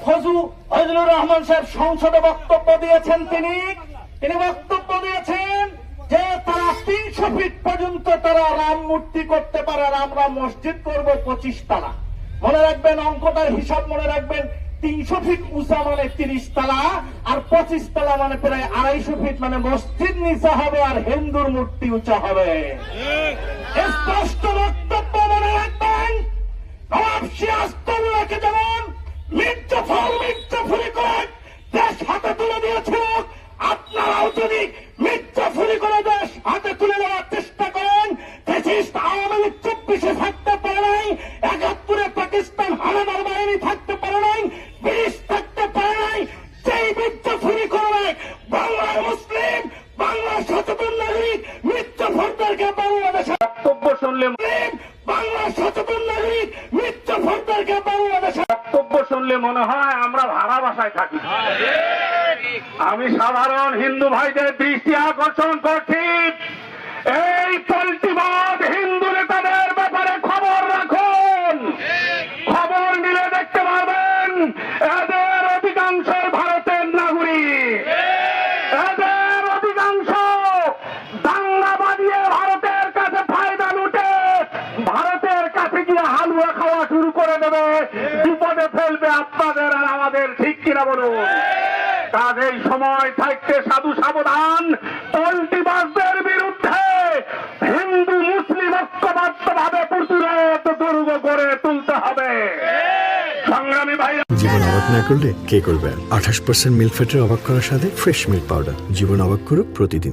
ফজলুর রহমান সাহেব সংসদে বক্তব্য দিয়েছেন। তিনি বক্তব্য দিয়েছেন যে তারা 300 ফিট পর্যন্ত তারা রাম মূর্তি করতে পারে, আর আমরা মসজিদ করব 25 তলা। মনে রাখবেন, অঙ্কটার হিসাব মনে রাখবেন। 300 ফিট উঁচা মানে 30 তলা, আর 25 তলা মানে প্রায় 250 ফিট, মানে মসজিদ নিচা হবে আর হিন্দুর মূর্তি উঁচা হবে। স্পষ্ট বক্তব্য মনে রাখবেন। নবাব সিরাজউদ্দৌলাকে যেমন মির্জাফরি করে দেশ হাতে তুলে দিয়েছিল, আপনারাও যদি মির্জাফরি করে দেশ হাতে তুলে দেওয়ার চেষ্টা করেন, ফ্যাসিস্ট আওয়ামী লীগ 24-এ থাকতে পারে নাই, 71-এ পাকিস্তান হানাদার বাহিনী থাকতে পারে নাই, ব্রিটিশ থাকতে পারে নাই, সেই মির্জাফরি করে বাংলার মুসলিম, বাংলার সচেতন নাগরিক মির্জাফরদেরকে বাংলাদেশের বক্তব্য শুনলে, বাংলার সচেতন নাগরিক মির্জাফরদেরকে বাংলাদেশের বক্তব্য শুনলে মনে হয় আমরা ভাড়া বাসায় থাকি। আমি সাধারণ হিন্দু ভাইদের দৃষ্টি আকর্ষণ করছি, এই পল্টিবাদ হিন্দু নেতাদের ব্যাপারে খবর রাখুন। খবর নিলে দেখতে পারবেন এদের অধিকাংশ ভারতের নাগরিক, এদের অধিকাংশ দাঙ্গা বাজিয়ে ভারতের কাছে ফায়দা লুটে ভারতের কাছে গিয়ে হালুয়া খাওয়া শুরু করে দেবে, বিপদে ফেলবে আপনাদের আর আমাদের। ঠিক কিনা বলুন? কাজেই সময় থাকতে সাধু সাবধান, পল্টিবাজদের বিরুদ্ধে হিন্দু মুসলিম ঐক্যবদ্ধভাবে প্রতিরোধ দুর্গ গড়ে তুলতে হবে। সংগ্রামী ভাই, জীবন অবাক না করলে কে করবে? 28% মিল্ক ফ্যাটের অবাক করার সাথে ফ্রেশ মিল্ক পাউডার। জীবন অবাক করুক প্রতিদিন।